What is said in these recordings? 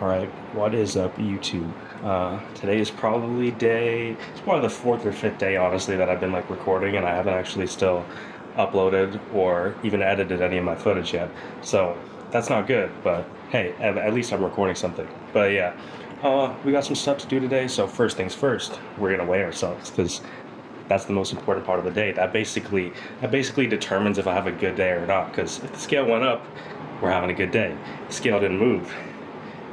Alright, what is up YouTube? Today is probably it's probably the fourth or fifth day honestly that I've been like recording, and I haven't actually still uploaded or even edited any of my footage yet. So that's not good, but hey, at least I'm recording something. But yeah, we got some stuff to do today, so first things first, we're gonna weigh ourselves, because that's the most important part of the day. That basically determines if I have a good day or not, because if the scale went up, we're having a good day. If the scale didn't move,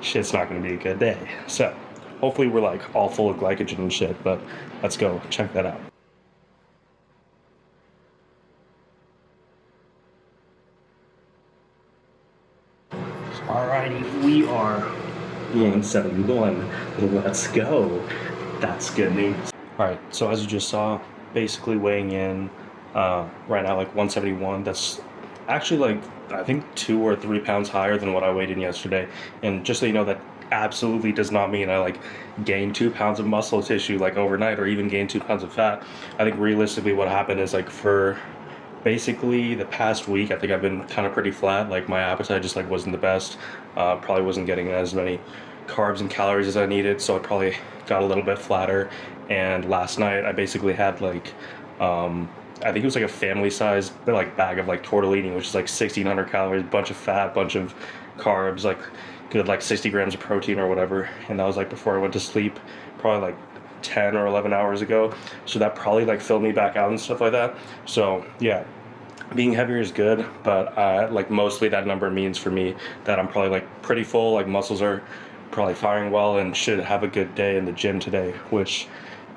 shit's not going to be a good day. So hopefully we're like all full of glycogen and shit, but let's go check that out. Alrighty, we are 171. Let's go. That's good news. Alright, so as you just saw, basically weighing in right now like 171. That's actually like I think 2 or 3 pounds higher than what I weighed in yesterday. And just so you know, that absolutely does not mean I like gained 2 pounds of muscle tissue like overnight, or even gained 2 pounds of fat. I think realistically what happened is, like, for basically the past week, I think I've been kind of pretty flat. Like, my appetite just like wasn't the best. Probably wasn't getting as many carbs and calories as I needed, so I probably got a little bit flatter. And last night I basically had like I think it was like a family size like bag of like tortellini, which is like 1,600 calories, bunch of fat, bunch of carbs, like good like 60 grams of protein or whatever. And that was like before I went to sleep, probably like 10 or 11 hours ago. So that probably like filled me back out and stuff like that. So yeah, being heavier is good, but like mostly that number means for me that I'm probably like pretty full, like muscles are probably firing well, and should have a good day in the gym today, which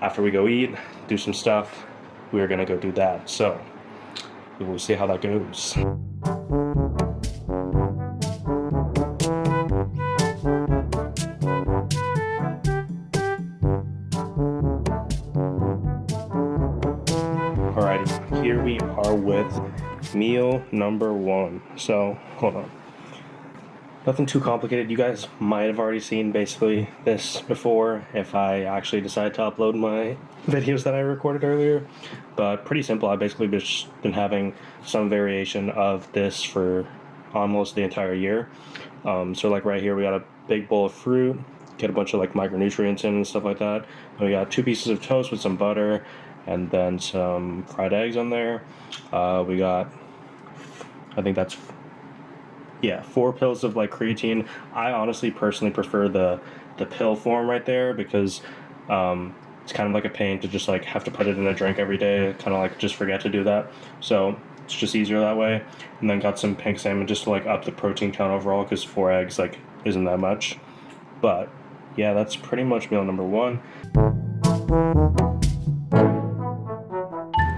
after we go eat, do some stuff, we're gonna go do that. So we'll see how that goes. Alrighty, here we are with meal number 1. So hold on. Nothing too complicated. You guys might have already seen basically this before if I actually decide to upload my videos that I recorded earlier. But pretty simple. I've basically just been having some variation of this for almost the entire year. So like right here we got a big bowl of fruit, get a bunch of like micronutrients in and stuff like that. And we got 2 pieces of toast with some butter and then some fried eggs on there. We got, I think that's 4 pills of like creatine. I honestly personally prefer the pill form right there, because it's kind of like a pain to just like have to put it in a drink every day, kind of like just forget to do that. So it's just easier that way. And then got some pink salmon just to like up the protein count overall, because 4 eggs like isn't that much. But yeah, that's pretty much meal number 1.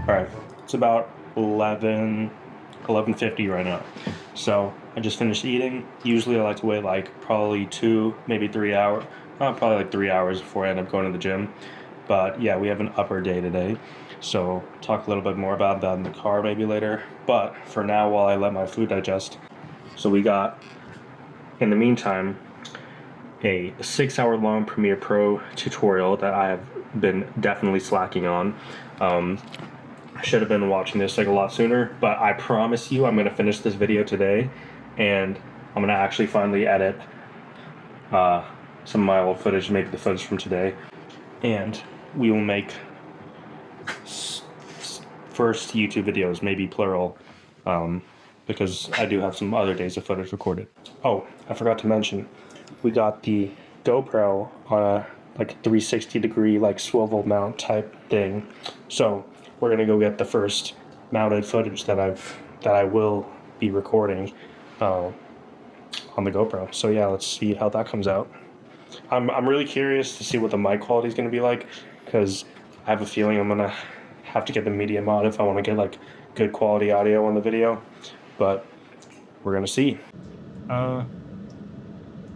Alright, it's about 11:50 right now. So I just finished eating. Usually I like to wait like probably 2, maybe 3 hours, probably like 3 hours before I end up going to the gym. But yeah, we have an upper day today, so talk a little bit more about that in the car maybe later. But for now, while I let my food digest, so we got, in the meantime, a 6-hour long Premiere Pro tutorial that I have been definitely slacking on. I should have been watching this like a lot sooner, but I promise you I'm going to finish this video today, and I'm going to actually finally edit some of my old footage, maybe the footage from today, and we will make first YouTube videos, maybe plural, because I do have some other days of footage recorded. Oh, I forgot to mention, we got the GoPro on a like 360-degree like swivel mount type thing, so we're gonna go get the first mounted footage that I will be recording on the GoPro. So yeah, let's see how that comes out. I'm really curious to see what the mic quality is gonna be like, because I have a feeling I'm gonna have to get the media mod if I want to get like good quality audio on the video. But we're gonna see.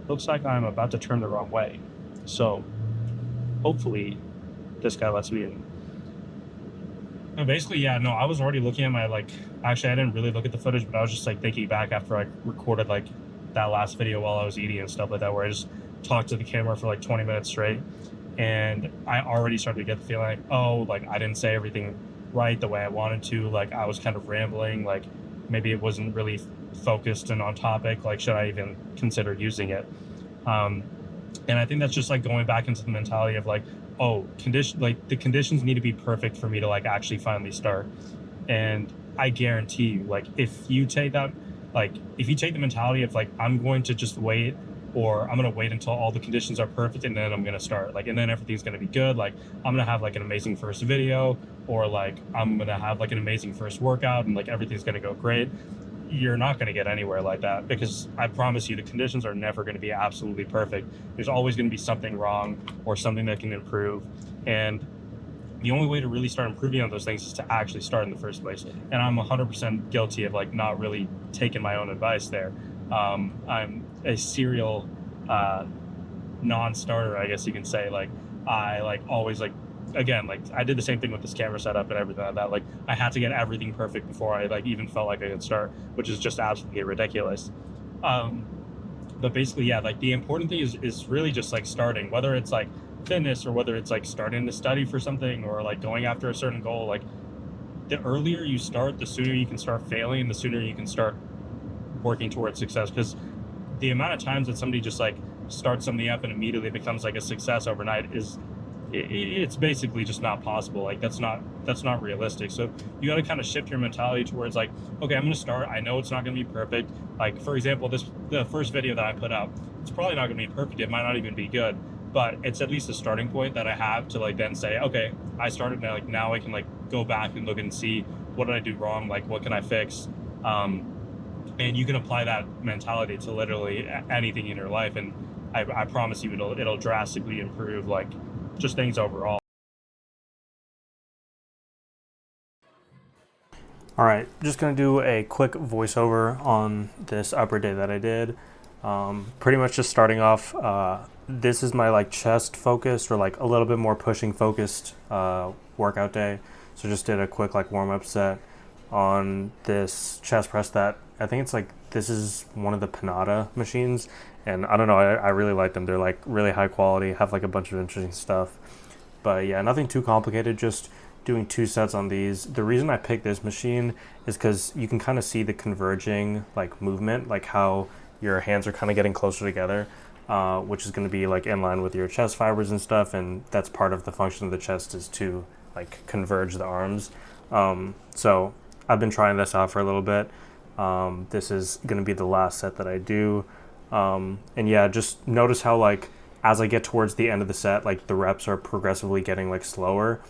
Looks like I'm about to turn the wrong way, so hopefully this guy lets me in. And basically, yeah, no, I was already looking at my, like, actually I didn't really look at the footage, but I was just like thinking back after I recorded like that last video while I was eating and stuff like that, where I just talked to the camera for like 20 minutes straight, and I already started to get the feeling like, oh, like I didn't say everything right the way I wanted to, like I was kind of rambling, like maybe it wasn't really focused and on topic, like should I even consider using it? And I think that's just like going back into the mentality of like, oh, the conditions need to be perfect for me to like actually finally start. And I guarantee you, like, if you take the mentality of like, I'm going to just wait, or I'm going to wait until all the conditions are perfect and then I'm going to start, like, and then everything's going to be good. Like, I'm going to have like an amazing first video, or like, I'm going to have like an amazing first workout and like everything's going to go great. You're not going to get anywhere like that, because I promise you the conditions are never going to be absolutely perfect. There's always going to be something wrong or something that can improve. And the only way to really start improving on those things is to actually start in the first place. And I'm 100% guilty of like not really taking my own advice there. I'm a serial non-starter, I guess you can say. Like, I like always like, again, like I did the same thing with this camera setup and everything like that. Like, I had to get everything perfect before I like even felt like I could start, which is just absolutely ridiculous. Um, but basically, yeah, like the important thing is really just like starting, whether it's like fitness or whether it's like starting to study for something or like going after a certain goal. Like, the earlier you start, the sooner you can start failing, the sooner you can start working towards success. Because the amount of times that somebody just like starts something up and immediately becomes like a success overnight it's basically just not possible. Like, that's not realistic. So you got to kind of shift your mentality towards like, okay, I'm going to start. I know it's not going to be perfect. Like, for example, the first video that I put out, it's probably not going to be perfect. It might not even be good, but it's at least a starting point that I have to like then say, okay, I started now. Like, now I can like go back and look and see what did I do wrong. Like, what can I fix? And you can apply that mentality to literally anything in your life, and I promise you it'll drastically improve like just things overall. All right, just gonna do a quick voiceover on this upper day that I did. Pretty much just starting off, this is my like chest focused or like a little bit more pushing focused workout day. So just did a quick like warm up set on this chest press that I think it's like, this is one of the Panada machines, and I don't know, I really like them. They're like really high quality, have like a bunch of interesting stuff. But yeah, nothing too complicated, just doing 2 sets on these. The reason I picked this machine is because you can kind of see the converging like movement, like how your hands are kind of getting closer together, which is going to be like in line with your chest fibers and stuff, and that's part of the function of the chest, is to like converge the arms. So I've been trying this out for a little bit. This is going to be the last set that I do. And yeah, just notice how like as I get towards the end of the set, like the reps are progressively getting like slower.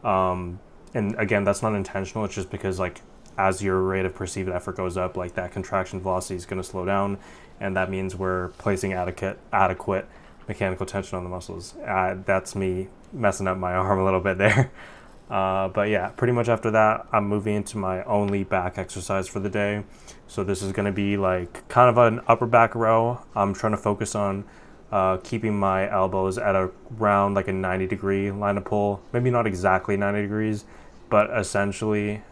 And again, that's not intentional. It's just because like as your rate of perceived effort goes up, like that contraction velocity is going to slow down, and that means we're placing adequate mechanical tension on the muscles. That's me messing up my arm a little bit there. But yeah, pretty much after that, I'm moving into my only back exercise for the day. So this is going to be like kind of an upper back row. I'm trying to focus on keeping my elbows at around like a 90-degree line of pull. Maybe not exactly 90 degrees, but essentially,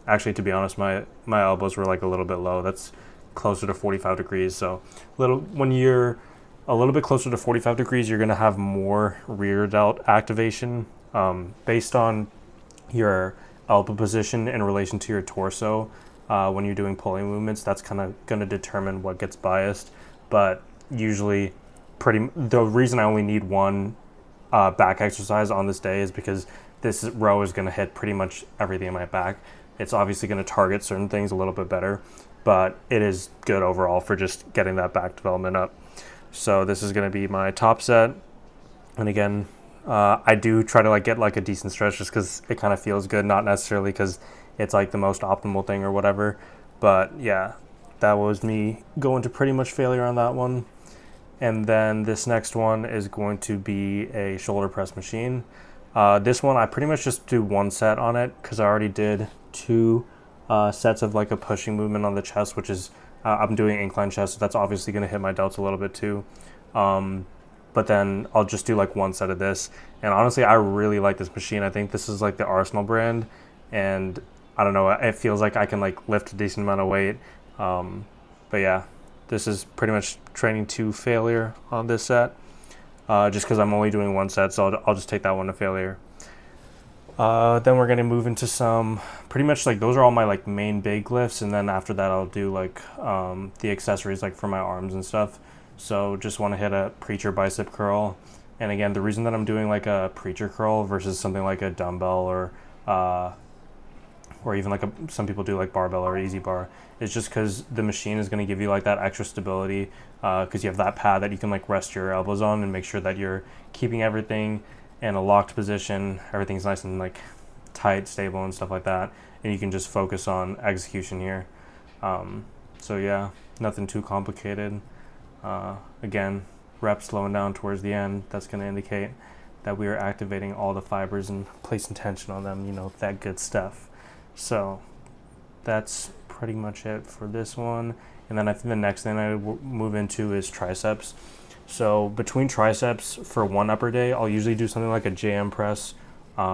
actually, to be honest, my elbows were like a little bit low. That's closer to 45 degrees. So when you're a little bit closer to 45 degrees, you're going to have more rear delt activation based on your elbow position in relation to your torso. When you're doing pulling movements, that's kind of going to determine what gets biased. But usually, the reason I only need one back exercise on this day is because this row is going to hit pretty much everything in my back. It's obviously going to target certain things a little bit better, but it is good overall for just getting that back development up. So this is going to be my top set. And again, I do try to like get like a decent stretch just because it kind of feels good, not necessarily because it's like the most optimal thing or whatever. But yeah, that was me going to pretty much failure on that one. And then this next one is going to be a shoulder press machine. This one, I pretty much just do 1 set on it because I already did 2 sets of like a pushing movement on the chest, which is, I'm doing incline chest, so that's obviously going to hit my delts a little bit too. But then I'll just do like 1 set of this. And honestly, I really like this machine. I think this is like the Arsenal brand, and I don't know, it feels like I can like lift a decent amount of weight. But yeah, this is pretty much training to failure on this set, just because I'm only doing 1 set, so I'll just take that one to failure. Then we're going to move into some, pretty much like those are all my like main big lifts, and then after that I'll do like the accessories like for my arms and stuff. So just want to hit a preacher bicep curl. And again, the reason that I'm doing like a preacher curl versus something like a dumbbell or even like some people do like barbell or easy bar, is just because the machine is going to give you like that extra stability, because you have that pad that you can like rest your elbows on and make sure that you're keeping everything in a locked position. Everything's nice and like tight, stable, and stuff like that, and you can just focus on execution here. So yeah, nothing too complicated. Again, reps slowing down towards the end. That's going to indicate that we are activating all the fibers and placing tension on them, you know, that good stuff. So that's pretty much it for this one. And then I think the next thing I move into is triceps. So between triceps, for one upper day, I'll usually do something like a JM press,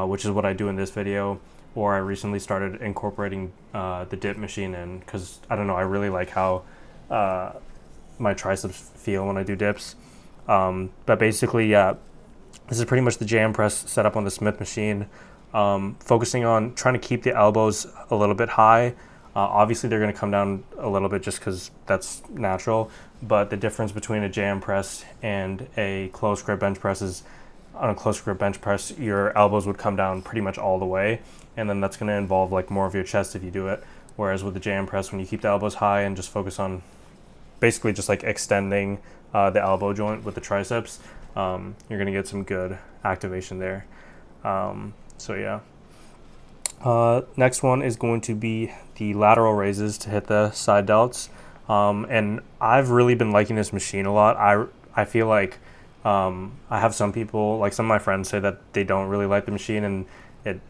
which is what I do in this video. Or I recently started incorporating the dip machine in, because I don't know, I really like how my triceps feel when I do dips. But basically, yeah, this is pretty much the JM press set up on the Smith machine, focusing on trying to keep the elbows a little bit high. Obviously, they're going to come down a little bit just because that's natural, but the difference between a JM press and a close grip bench press is, on a close grip bench press, your elbows would come down pretty much all the way, and then that's going to involve like more of your chest if you do it. Whereas with the JM press, when you keep the elbows high and just focus on basically just like extending the elbow joint with the triceps, you're going to get some good activation there. So yeah. Next one is going to be the lateral raises to hit the side delts. And I've really been liking this machine a lot. I feel like I have some people, like some of my friends, say that they don't really like the machine and it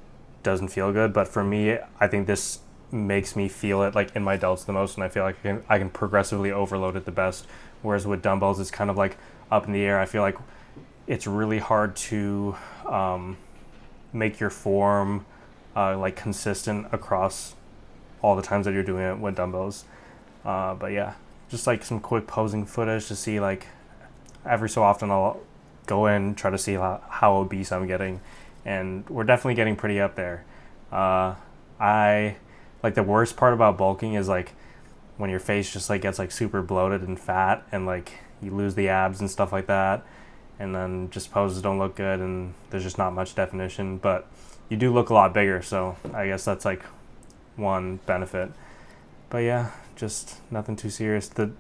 doesn't feel good. But for me, I think this makes me feel it like in my delts the most, and I feel like I can progressively overload it the best. Whereas with dumbbells, it's kind of like up in the air. I feel like it's really hard to make your form like consistent across all the times that you're doing it with dumbbells. But yeah, just like some quick posing footage to see, like every so often I'll go in, try to see how obese I'm getting, and we're definitely getting pretty up there. I like, the worst part about bulking is like when your face just like gets like super bloated and fat, and like you lose the abs and stuff like that, and then just poses don't look good and there's just not much definition, but you do look a lot bigger, so I guess that's like one benefit. But yeah, just nothing too serious. The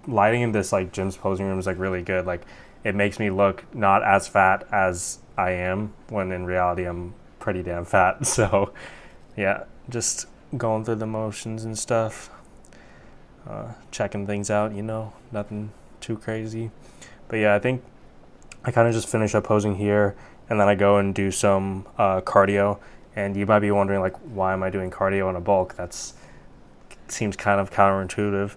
lighting in this like gym's posing room is like really good. Like it makes me look not as fat as I am, when in reality I'm pretty damn fat. So yeah, just going through the motions and stuff, checking things out, you know, nothing too crazy. But yeah, I think I kind of just finish up posing here, and then I go and do some cardio. And you might be wondering, like, why am I doing cardio in a bulk? That's seems kind of counterintuitive.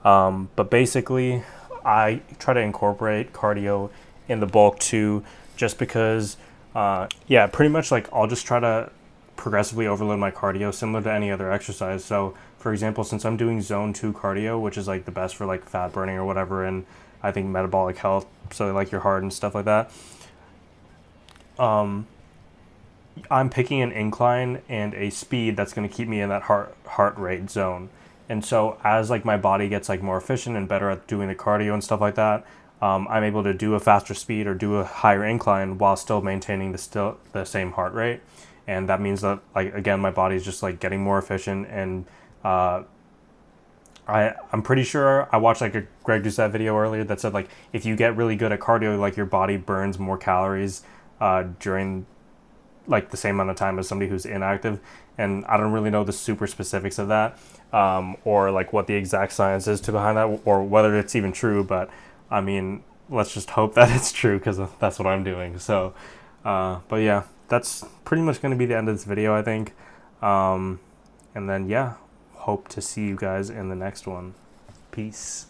But basically, I try to incorporate cardio in the bulk too, just because, yeah, pretty much like I'll just try to progressively overload my cardio similar to any other exercise. So for example, since I'm doing zone 2 cardio, which is like the best for like fat burning or whatever, and I think metabolic health, so like your heart and stuff like that, I'm picking an incline and a speed that's going to keep me in that heart rate zone. And so as like my body gets like more efficient and better at doing the cardio and stuff like that, I'm able to do a faster speed or do a higher incline while still maintaining the same heart rate. And that means that, like, again, my body's just like getting more efficient. And I'm pretty sure I watched like a Greg Doucette video earlier that said like if you get really good at cardio, like your body burns more calories during like the same amount of time as somebody who's inactive. And I don't really know the super specifics of that, or like what the exact science is to behind that, or whether it's even true. But I mean, let's just hope that it's true, because that's what I'm doing. So but yeah, that's pretty much going to be the end of this video, I think. And then yeah, hope to see you guys in the next one. Peace.